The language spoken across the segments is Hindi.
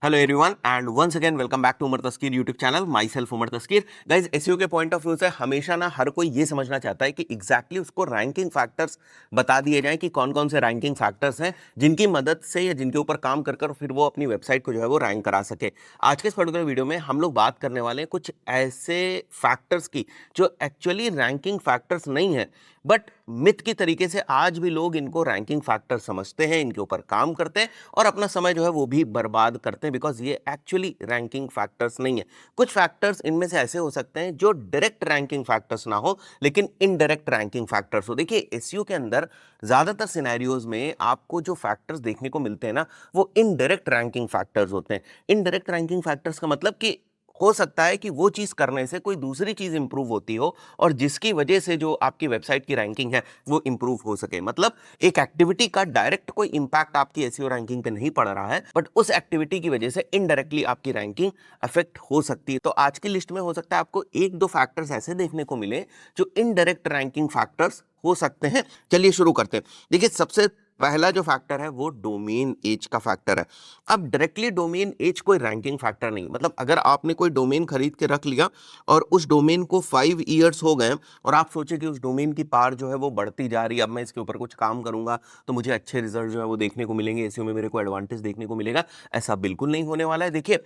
Hello everyone and once again welcome back to Umar Taskeer YouTube channel myself Umar Taskeer. Guys SEO के पॉइंट ऑफ व्यू से हमेशा ना हर कोई ये समझना चाहता है कि एग्जैक्टली उसको रैंकिंग फैक्टर्स बता दिए जाएं कि कौन कौन से रैंकिंग फैक्टर्स हैं जिनकी मदद से या जिनके ऊपर काम कर कर फिर वो अपनी वेबसाइट को जो है वो रैंक करा सके। आज के इस पर्टिकुलर वीडियो में हम लोग बात करने वाले हैं कुछ ऐसे फैक्टर्स की जो एक्चुअली रैंकिंग फैक्टर्स नहीं है, बट मिथ की तरीके से आज भी लोग इनको रैंकिंग फैक्टर समझते हैं, इनके ऊपर काम करते हैं और अपना समय जो है वो भी बर्बाद करते हैं बिकॉज ये एक्चुअली रैंकिंग फैक्टर्स नहीं है। कुछ फैक्टर्स इनमें से ऐसे हो सकते हैं जो डायरेक्ट रैंकिंग फैक्टर्स ना हो लेकिन इनडायरेक्ट रैंकिंग फैक्टर्स हो। देखिए एसईओ के अंदर ज्यादातर सिनेरियोज में आपको जो फैक्टर्स देखने को मिलते हैं ना वो इनडायरेक्ट रैंकिंग फैक्टर्स होते हैं। इनडायरेक्ट रैंकिंग फैक्टर्स का मतलब कि हो सकता है कि वो चीज करने से कोई दूसरी चीज इंप्रूव होती हो और जिसकी वजह से जो आपकी वेबसाइट की रैंकिंग है वो इंप्रूव हो सके। मतलब एक एक्टिविटी का डायरेक्ट कोई इंपैक्ट आपकी एसईओ रैंकिंग पे नहीं पड़ रहा है, बट उस एक्टिविटी की वजह से इनडायरेक्टली आपकी रैंकिंग अफेक्ट हो सकती है। तो आज की लिस्ट में हो सकता है आपको एक दो फैक्टर्स ऐसे देखने को मिले जो इनडायरेक्ट रैंकिंग फैक्टर्स हो सकते हैं। चलिए शुरू करते हैं। देखिए सबसे पहला जो फैक्टर है वो डोमेन एज का फैक्टर है। अब डायरेक्टली डोमेन एज कोई रैंकिंग फैक्टर नहीं, मतलब अगर आपने कोई डोमेन खरीद के रख लिया और उस डोमेन को 5 इयर्स हो गए और आप सोचे कि उस डोमेन की पार जो है वो बढ़ती जा रही है, अब मैं इसके ऊपर कुछ काम करूंगा तो मुझे अच्छे रिजल्ट जो है वो देखने को मिलेंगे, एसईओ में मेरे को एडवांटेज देखने को मिलेगा। ऐसा बिल्कुल नहीं होने वाला है। देखिए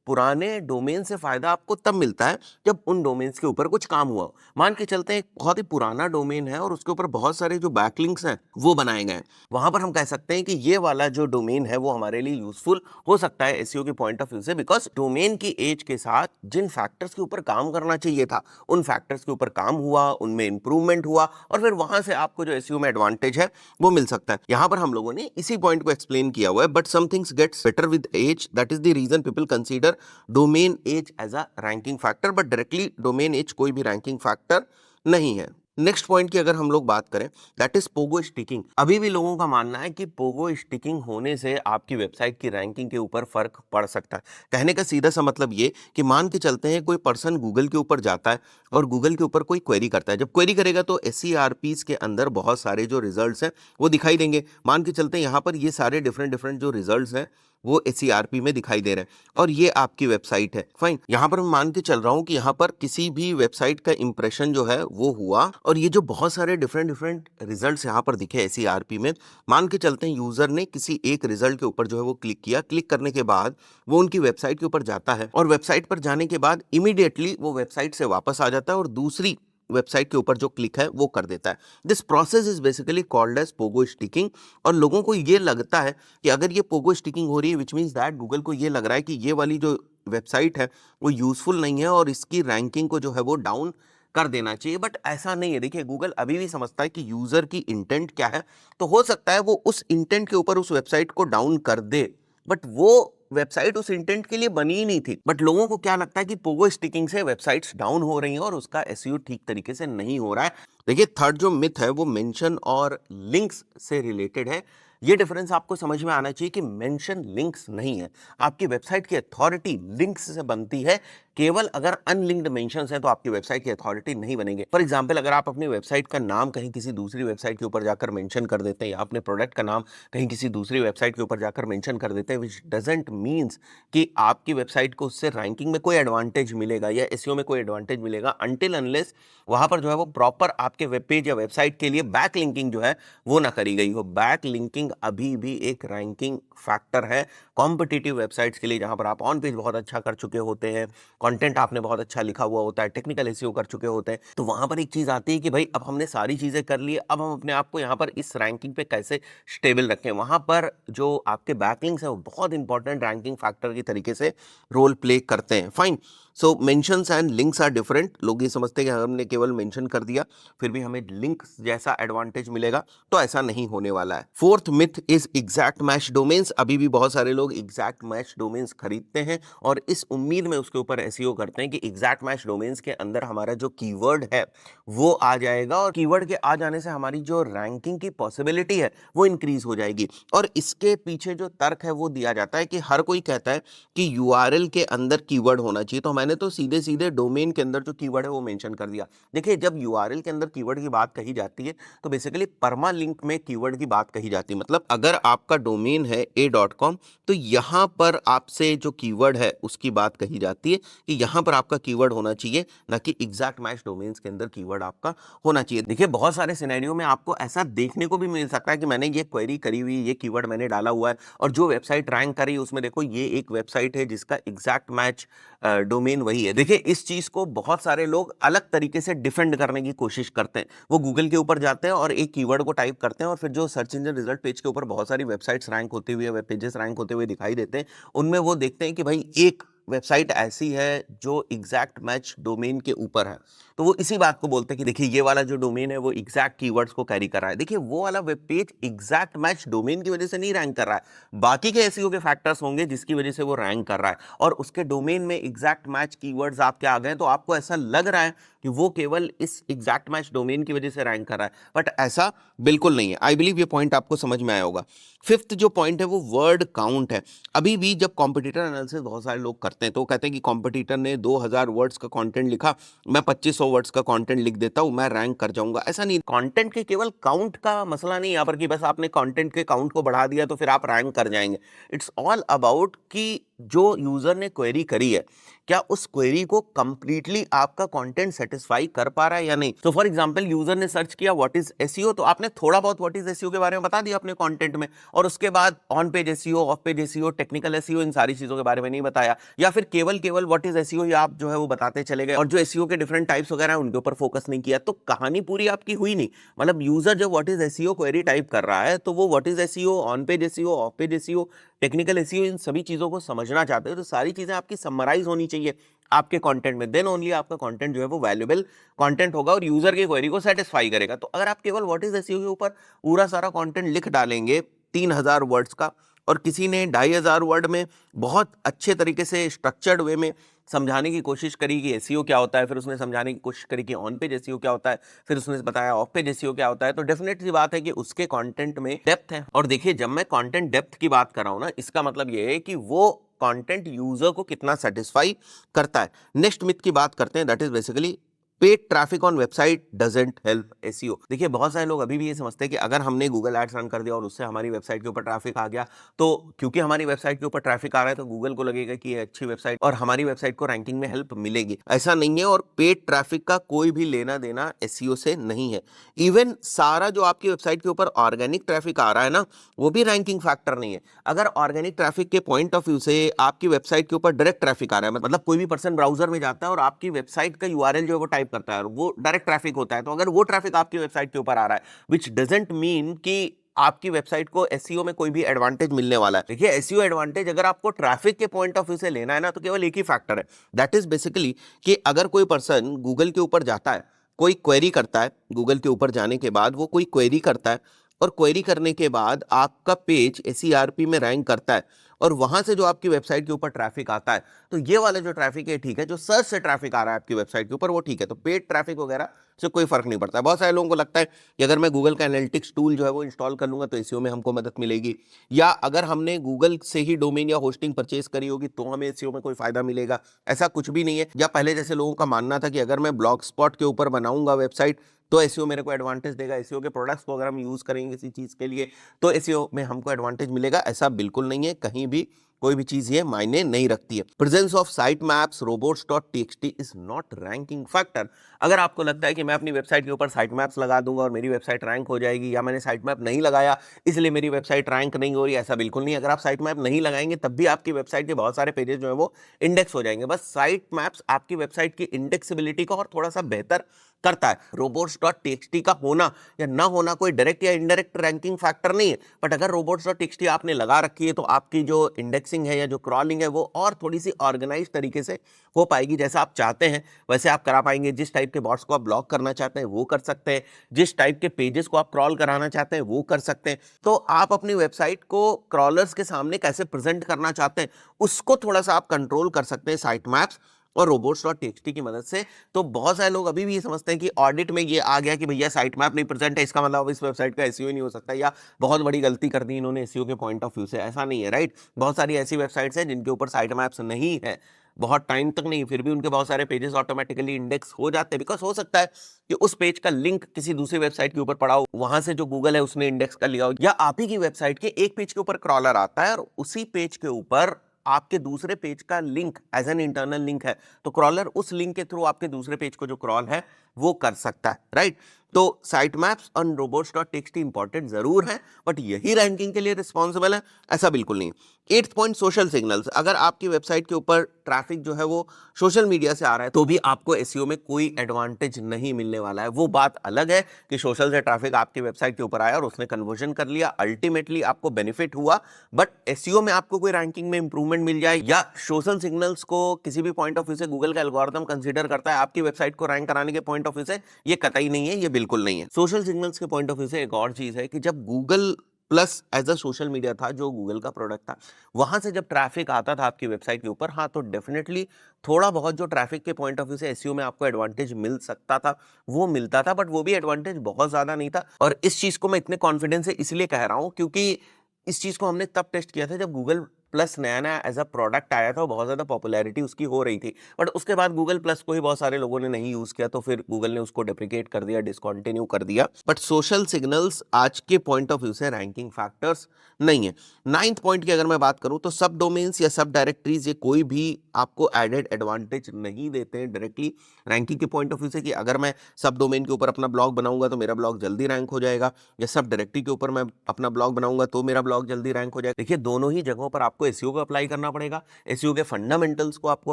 पुराने डोमेन से फायदा आपको तब मिलता है जब उन डोमेन्स के ऊपर कुछ काम हुआ हो। मान के चलते हैं एक बहुत ही पुराना डोमेन है और उसके ऊपर बहुत सारे जो बैकलिंक्स हैं वो बनाए गए हैं, वहां पर हम कह सकते हैं कि ये वाला जो डोमेन है वो हमारे लिए यूजफुल हो सकता है एसईओ के पॉइंट ऑफ व्यू से, बिकॉज डोमेन की एज के साथ जिन फैक्टर्स के ऊपर काम करना चाहिए था उन फैक्टर्स के ऊपर काम हुआ, उनमें इंप्रूवमेंट हुआ और फिर वहां से आपको जो एसईओ में एडवांटेज है वो मिल सकता है। यहां पर हम लोगों ने इसी पॉइंट को एक्सप्लेन किया हुआ है। But some things gets better with age, that is the reason people consider domain age as a ranking factor, but directly domain age कोई भी रैंकिंग फैक्टर नहीं है। नेक्स्ट पॉइंट की अगर हम लोग बात करें दैट इज पोगो स्टिकिंग। अभी भी लोगों का मानना है कि पोगो स्टिकिंग होने से आपकी वेबसाइट की रैंकिंग के ऊपर फर्क पड़ सकता है। कहने का सीधा सा मतलब ये कि मान के चलते हैं कोई पर्सन गूगल के ऊपर जाता है और गूगल के ऊपर कोई क्वेरी करता है। जब क्वेरी करेगा तो एसईआरपीस के अंदर बहुत सारे जो रिजल्ट्स हैं वो दिखाई देंगे। मान के चलते हैं यहाँ पर ये सारे डिफरेंट डिफरेंट जो रिजल्ट्स हैं वो एसईआरपी में दिखाई दे रहे हैं और ये आपकी वेबसाइट है। फाइन, यहाँ पर मैं मान के चल रहा हूँ कि यहाँ पर किसी भी वेबसाइट का इंप्रेशन जो है वो हुआ और ये जो बहुत सारे डिफरेंट डिफरेंट रिजल्ट्स यहाँ पर दिखे एसईआरपी में, मान के चलते हैं यूजर ने किसी एक रिजल्ट के ऊपर जो है वो क्लिक किया। क्लिक करने के बाद वो उनकी वेबसाइट के ऊपर जाता है और वेबसाइट पर जाने के बाद इमीडिएटली वो वेबसाइट से वापस आ जाता है और दूसरी वेबसाइट के ऊपर जो क्लिक है वो कर देता है। This process is basically called as pogo sticking. और लोगों को ये लगता है कि अगर ये पोगो स्टिकिंग हो रही है विच मीन्स दैट गूगल को ये लग रहा है कि ये वाली जो वेबसाइट है वो यूजफुल नहीं है और इसकी रैंकिंग को जो है वो डाउन कर देना चाहिए। बट ऐसा नहीं है। देखिए गूगल अभी भी समझता है कि यूजर की इंटेंट क्या है, तो हो सकता है वो उस इंटेंट के ऊपर उस वेबसाइट को डाउन कर दे, बट वो वेबसाइट उस इंटेंट के लिए बनी ही नहीं थी। बट लोगों को क्या लगता है कि पोगो स्टिकिंग से वेबसाइट्स डाउन हो रही हैं और उसका एसईओ ठीक तरीके से नहीं हो रहा है। देखिए थर्ड जो मिथ है वो मेंशन और लिंक्स से रिलेटेड है। ये डिफरेंस आपको समझ में आना चाहिए कि मेंशन लिंक्स नहीं है। आपकी वेबसाइट की अथॉरिटी लिंक्स से बनती है। केवल अगर अनलिंक्ड मेंशंस हैं तो आपकी वेबसाइट की अथॉरिटी नहीं बनेगी। फॉर एग्जांपल अगर आप अपनी वेबसाइट का नाम कहीं किसी दूसरी वेबसाइट के ऊपर जाकर मेंशन कर देते हैं या अपने प्रोडक्ट का नाम कहीं किसी दूसरी वेबसाइट के ऊपर जाकर मेंशन कर देते हैं, विच डजंट मीन्स कि आपकी वेबसाइट को उससे रैंकिंग में कोई एडवांटेज मिलेगा या एसईओ में कोई एडवांटेज मिलेगा, अनटिल अनलेस वहां पर जो है वो प्रॉपर आपके वेब पेज या वेबसाइट के लिए बैक लिंकिंग जो है वो ना करी गई हो। बैक लिंकिंग अभी भी एक रैंकिंग फैक्टर है कॉम्पिटिटिव वेबसाइट्स के लिए, जहां पर आप ऑन पेज बहुत अच्छा कर चुके होते हैं, कंटेंट आपने बहुत अच्छा लिखा हुआ होता है, टेक्निकल एसईओ कर चुके होते हैं, तो वहां पर एक चीज आती है कि भाई अब हमने सारी चीजें कर ली, अब हम अपने आप को यहाँ पर इस रैंकिंग पे कैसे स्टेबल रखें। वहां पर जो आपके बैकलिंक्स है वो बहुत इंपॉर्टेंट रैंकिंग फैक्टर की तरीके से रोल प्ले करते हैं। Fine, so mentions and links are different. लोग ये समझते हैं कि हमने केवल मेंशन कर दिया फिर भी हमें लिंक जैसा एडवांटेज मिलेगा, तो ऐसा नहीं होने वाला है। Fourth myth is exact match domains. अभी भी बहुत सारे लोग एग्जैक्ट मैच डोमेन्स खरीदते हैं और इस उम्मीद में उसके ऊपर एसईओ करते हैं कि एग्जैक्ट मैच डोमेन्स के अंदर हमारा जो कीवर्ड है वो आ जाएगा और कीवर्ड के आ जाने से हमारी जो रैंकिंग की पॉसिबिलिटी है वो इंक्रीज हो जाएगी। और इसके पीछे जो तर्क है वो दिया जाता है कि हर कोई कहता है कि यूआरएल के अंदर कीवर्ड होना चाहिए, तो मैंने तो सीधे सीधे डोमेन के अंदर जो कीवर्ड है वो मेंशन कर दिया। देखिए जब यूआरएल के अंदर कीवर्ड की बात कही जाती है तो बेसिकली परमा लिंक में कीवर्ड की बात कही जाती है। मतलब मतलब अगर आपका डोमेन है a.com तो यहाँ पर आपसे जो कीवर्ड है उसकी बात कही जाती है कि यहाँ पर आपका कीवर्ड होना चाहिए, ना कि एग्जैक्ट मैच डोमेन्स के अंदर कीवर्ड आपका होना चाहिए। देखिए बहुत सारे सिनेरियो में आपको ऐसा देखने को भी मिल सकता है कि मैंने ये क्वेरी करी हुई, ये कीवर्ड मैंने डाला हुआ है और जो वेबसाइट रैंक करी उसमें देखो ये एक वेबसाइट है जिसका एग्जैक्ट मैच डोमेन वही है। देखिए इस चीज को बहुत सारे लोग अलग तरीके से डिफेंड करने की कोशिश करते हैं। वो गूगल के ऊपर जाते हैं और एक कीवर्ड को टाइप करते हैं और फिर जो सर्च इंजन रिजल्ट पेज के ऊपर बहुत सारी वेबसाइट्स रैंक होती हुई, वेब पेजेस रैंक होते हुए दिखाई देते हैं, उनमें वो देखते हैं कि भाई एक वेबसाइट ऐसी है जो एग्जैक्ट मैच डोमेन के ऊपर है, तो वो इसी बात को बोलते हैं कि देखिए ये वाला जो डोमेन है वो एग्जैक्ट कीवर्ड्स को कैरी कर रहा है। देखिए वो वाला web page exact match domain की वजह से नहीं रैंक कर रहा है, बाकी के एसईओ के फैक्टर्स होंगे जिसकी वजह से वो रैंक कर रहा है, और उसके डोमेन में एग्जैक्ट मैच कीवर्ड्स आपके आ गए तो आपको ऐसा लग रहा है कि वो केवल इस एग्जैक्ट मैच डोमेन की वजह से रैंक कर रहा है, बट ऐसा बिल्कुल नहीं है। आई बिलीव ये पॉइंट आपको समझ में आया होगा। फिफ्थ जो पॉइंट है वो वर्ड काउंट है। अभी भी जब कॉम्पिटिटर एनालिसिस बहुत सारे लोग करते हैं तो कहते हैं कि कॉम्पिटिटर ने 2000 वर्ड्स का कंटेंट लिखा, मैं 2500 वर्ड्स का कंटेंट लिख देता हूं, मैं रैंक कर जाऊंगा। ऐसा नहीं, कंटेंट के केवल काउंट का मसला नहीं यहाँ पर कि बस आपने कंटेंट के काउंट को बढ़ा दिया तो फिर आप रैंक कर जाएंगे। इट्स ऑल अबाउट कि जो यूजर ने क्वेरी करी है क्या उस क्वेरी को कंप्लीटली आपका कंटेंट सेटिस्फाई कर पा रहा है या नहीं। तो फॉर एग्जांपल यूजर ने सर्च किया व्हाट इज एसईओ, तो आपने थोड़ा बहुत व्हाट इज एसईओ के बारे में बता दिया अपने कंटेंट में, और उसके बाद on page SEO, off page SEO, technical SEO, इन सारी चीजों के बारे में नहीं बताया, या फिर केवल केवल व्हाट इज एसईओ या आप जो है वो बताते चले गए और जो एसईओ के डिफरेंट टाइप्स वगैरह उनके ऊपर फोकस नहीं किया, तो कहानी पूरी आपकी हुई नहीं। मतलब यूजर जब what is SEO query type कर रहा है तो वो what is SEO, on page SEO, off page SEO, technical SEO, इन सभी चीजों को समझना चाहते हो तो सारी चीजें आपकी समराइज होनी चाहिए आपके कंटेंट में, देन ओनली आपका कंटेंट जो है वो वैल्यूएबल कंटेंट होगा और यूजर की क्वेरी को सेटिस्फाई करेगा। तो अगर आप केवल व्हाट इज एसईओ के ऊपर पूरा सारा कंटेंट लिख डालेंगे 3000 वर्ड्स का, और किसी ने 2500 वर्ड में बहुत अच्छे तरीके से स्ट्रक्चर्ड वे में समझाने की कोशिश करी कि एसईओ क्या होता है, फिर उसने समझाने की कोशिश करी कि ऑन पेज एसईओ क्या होता है, फिर उसने बताया ऑफ पेज एसईओ क्या होता है, तो डेफिनेटली बात है कि उसके कंटेंट में डेप्थ है। और देखिए जब मैं कंटेंट डेप्थ की बात कर रहा हूं ना, इसका मतलब ये है कि वो कंटेंट यूजर को कितना सेटिस्फाई करता है। नेक्स्ट मिथ की बात करते हैं, that is basically paid traffic on website doesn't help SEO. देखिए बहुत सारे लोग अभी भी ये समझते हैं कि अगर हमने गूगल एड्स रन कर दिया और उससे हमारी वेबसाइट के ऊपर ट्रैफिक आ गया, तो क्योंकि हमारी वेबसाइट के ऊपर ट्रैफिक आ रहा है तो गूगल को लगेगा कि ये अच्छी वेबसाइट और हमारी वेबसाइट को रैंकिंग में हेल्प मिलेगी। ऐसा नहीं है, और पेड ट्रैफिक का कोई भी लेना देना एसईओ से नहीं है। इवन सारा जो आपकी वेबसाइट के ऊपर ऑर्गेनिक ट्रैफिक आ रहा है ना, वो भी रैंकिंग फैक्टर नहीं है। अगर ऑर्गेनिक ट्रैफिक के पॉइंट ऑफ व्यू से आपकी वेबसाइट के ऊपर डायरेक्ट ट्रैफिक आ रहा है, मतलब कोई भी पर्सन ब्राउजर में जाता है और आपकी वेबसाइट का यूआरएल जो है वो टाइप करता है, वो डायरेक्ट ट्रैफिक होता है, तो अगर वो ट्रैफिक आपकी वेबसाइट के ऊपर आ रहा है, विच डजंट मीन कि आपकी वेबसाइट को एसईओ में कोई भी एडवांटेज मिलने वाला है। देखिए एसईओ एडवांटेज अगर आपको ट्रैफिक के पॉइंट ऑफ व्यू से लेना है ना, तो केवल एक ही फैक्टर है, दैट इज बेसिकली कि अगर कोई पर्सन गूगल के ऊपर जाता है, कोई क्वेरी करता है, गूगल के ऊपर जाने के बाद वो कोई क्वेरी करता है और क्वेरी करने के बाद आपका पेज एसईआरपी में रैंक करता है और वहां से जो आपकी वेबसाइट के ऊपर ट्रैफिक आता है, तो ये वाला जो ट्रैफिक है ठीक है, जो सर्च से ट्रैफिक आ रहा है आपकी वेबसाइट के ऊपर वो ठीक है, तो पेड ट्रैफिक वगैरह से कोई फर्क नहीं पड़ता है। बहुत सारे लोगों को लगता है कि अगर मैं गूगल का एनालिटिक्स टूल जो है वो इंस्टॉल कर लूंगा तो एसईओ में हमको मदद मिलेगी, या अगर हमने गूगल से ही डोमेन या होस्टिंग परचेज करी होगी तो हमें एसईओ में कोई फायदा मिलेगा। ऐसा कुछ भी नहीं है। या पहले जैसे लोगों का मानना था कि अगर मैं ब्लॉग स्पॉट के ऊपर बनाऊंगा वेबसाइट तो एसईओ मेरे को एडवांटेज देगा, एसईओ के प्रोडक्ट्स को अगर हम यूज करेंगे किसी चीज के लिए तो एसईओ में हमको एडवांटेज मिलेगा। ऐसा बिल्कुल नहीं है, कहीं भी कोई भी चीज ये मायने नहीं रखती है। Presence of site maps robots.txt is not ranking factor. अगर आपको लगता है कि मैं अपनी वेबसाइट के ऊपर साइट मैप्स लगा दूंगा और मेरी वेबसाइट रैंक हो जाएगी, या मैंने साइट मैप नहीं लगाया इसलिए मेरी वेबसाइट रैंक नहीं हो रही, ऐसा बिल्कुल नहीं। अगर आप साइट मैप नहीं लगाएंगे तब भी आपकी वेबसाइट के बहुत सारे पेजेस जो है वो इंडेक्स हो जाएंगे। बस साइट मैप्स आपकी वेबसाइट की इंडेक्सिबिलिटी को और थोड़ा सा बेहतर करता है। robots.txt का होना या ना होना कोई डायरेक्ट या इनडायरेक्ट रैंकिंग फैक्टर नहीं है, बट अगर robots.txt आपने लगा रखी है तो आपकी जो इंडेक्सिंग है या जो क्रॉलिंग है वो और थोड़ी सी ऑर्गेनाइज तरीके से हो पाएगी। जैसा आप चाहते हैं वैसे आप करा पाएंगे। जिस टाइप के बॉट्स को आप ब्लॉक करना चाहते हैं वो कर सकते हैं, जिस टाइप के पेजेस को आप क्रॉल कराना चाहते हैं वो कर सकते हैं। तो आप अपनी वेबसाइट को क्रॉलर्स के सामने कैसे प्रेजेंट करना चाहते हैं उसको थोड़ा सा आप कंट्रोल कर सकते हैं साइट मैप्स और robots.txt की मदद से। तो बहुत सारे लोग अभी भी ये समझते हैं कि ऑडिट में ये आ गया कि भैया साइट मैप नहीं प्रेजेंट है, इसका मतलब इस वेबसाइट का एसईओ नहीं हो सकता, या बहुत बड़ी गलती कर दी इन्होंने एसईओ के पॉइंट ऑफ व्यू से। ऐसा नहीं है, राइट। बहुत सारी ऐसी वेबसाइट्स हैं जिनके ऊपर साइट मैप्स नहीं है, बहुत टाइम तक नहीं, फिर भी उनके बहुत सारे पेजेस ऑटोमेटिकली इंडेक्स हो जाते हैं, बिकॉज हो सकता है कि उस पेज का लिंक किसी दूसरी वेबसाइट के ऊपर पड़ा हो, वहां से जो गूगल है उसने इंडेक्स कर लिया हो, या आप ही की वेबसाइट के एक पेज के ऊपर क्रॉलर आता है और उसी पेज के ऊपर आपके दूसरे पेज का link as an internal link है, तो क्रॉलर उस लिंक के थ्रू आपके दूसरे पेज को जो क्रॉल है वो कर सकता है, राइट। तो site maps on robots.txt important जरूर है, बट यही रैंकिंग के लिए रिस्पॉन्सिबल है, ऐसा बिल्कुल नहीं। 8th point, social signals. अगर आपकी वेबसाइट के ऊपर ट्रैफिक जो है वो सोशल मीडिया से आ रहा है तो भी आपको एसईओ में कोई एडवांटेज नहीं मिलने वाला है। वो बात अलग है कि सोशल से ट्रैफिक आपकी वेबसाइट के ऊपर आया और उसने कन्वर्जन कर लिया, अल्टीमेटली आपको बेनिफिट हुआ, बट एसईओ में आपको कोई रैंकिंग में इंप्रूवमेंट मिल जाए या सोशल सिग्नल्स को किसी भी पॉइंट ऑफ व्यू से गूगल का एल्गोरिथम कंसीडर करता है आपकी वेबसाइट को रैंक कराने के पॉइंट ऑफ व्यू से, ये कतई नहीं है, ये बिल्कुल नहीं है। सोशल सिग्नल्स के पॉइंट ऑफ व्यू से एक और चीज है कि जब Google plus as a social media था, जो गूगल का प्रोडक्ट था, वहां से जब ट्रैफिक आता था आपकी वेबसाइट के ऊपर, हाँ, तो डेफिनेटली थोड़ा बहुत जो ट्रैफिक के पॉइंट ऑफ व्यू से एसईओ में आपको एडवांटेज मिल सकता था वो मिलता था, बट वो भी एडवांटेज बहुत ज्यादा नहीं था। और इस चीज को मैं इतने कॉन्फिडेंस से इसलिए कह रहा हूं क्योंकि इस चीज को हमने तब टेस्ट किया था जब गूगल प्लस नया नया एज अ प्रोडक्ट आया था और बहुत ज्यादा पॉपुलैरिटी उसकी हो रही थी, बट उसके बाद गूगल प्लस को ही बहुत सारे लोगों ने नहीं यूज किया, तो फिर गूगल ने उसको डेप्रिकेट कर दिया, डिसकंटिन्यू कर दिया। बट सोशल सिग्नल्स आज के पॉइंट ऑफ व्यू से रैंकिंग फैक्टर्स नहीं है। 9th पॉइंट की अगर मैं बात करूं तो सब डोमेन्स या सब डायरेक्टरीज ये कोई भी आपको एडेड एडवांटेज नहीं देते हैं डायरेक्टली रैंकिंग के पॉइंट ऑफ व्यू से, कि अगर मैं सब डोमेन के ऊपर अपना ब्लॉग बनाऊंगा तो मेरा ब्लॉग जल्दी रैंक हो जाएगा, या सब डायरेक्टरी के ऊपर मैं अपना ब्लॉग बनाऊंगा तो मेरा ब्लॉग जल्दी रैंक हो जाएगा। देखिए, दोनों ही जगहों पर आपको एसईओ को अप्लाई करना पड़ेगा, एसईओ के फंडामेंटल्स को आपको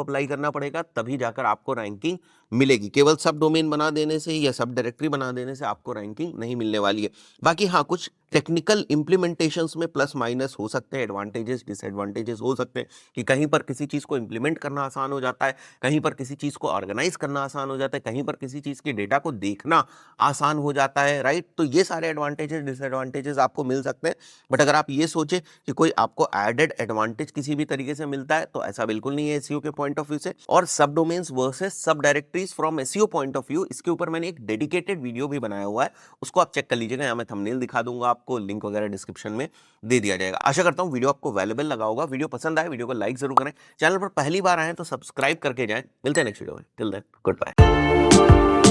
अप्लाई करना पड़ेगा, तभी जाकर आपको रैंकिंग मिलेगी। केवल सब डोमेन बना देने से या सब डायरेक्टरी बना देने से आपको रैंकिंग नहीं मिलने वाली है। बाकी हाँ, कुछ टेक्निकल इंप्लीमेंटेशंस में प्लस माइनस हो सकते हैं, एडवांटेजेस डिसएडवांटेजेस हो सकते हैं, कि कहीं पर किसी चीज़ को इंप्लीमेंट करना आसान हो जाता है, कहीं पर किसी चीज़ को ऑर्गेनाइज करना आसान हो जाता है, कहीं पर किसी चीज़ के डेटा को देखना आसान हो जाता है, राइट। तो ये सारे एडवांटेजेस डिसएडवांटेजेस आपको मिल सकते हैं, बट अगर आप ये सोचे कि कोई आपको एडेड एडवांटेज किसी भी तरीके से मिलता है तो ऐसा बिल्कुल नहीं है एसईओ के पॉइंट ऑफ व्यू से। और सब डोमेन्स वर्सेस सब directories from SEO point of view, इसके ऊपर मैंने एक डेडिकेटेड वीडियो भी बनाया हुआ है, उसको आप चेक कर लीजिएगा, यहाँ मैं थंबनेल दिखा दूंगा, आपको लिंक वगैरह डिस्क्रिप्शन में दे दिया जाएगा। आशा करता हूँ वीडियो आपको वैल्यूएबल लगा होगा। वीडियो पसंद आए वीडियो को लाइक जरूर करें, चैनल पर पहली बार आए तो सब्सक्राइब करके जाएं। मिलते हैं नेक्स्ट वीडियो में, टिल देन गुड बाय।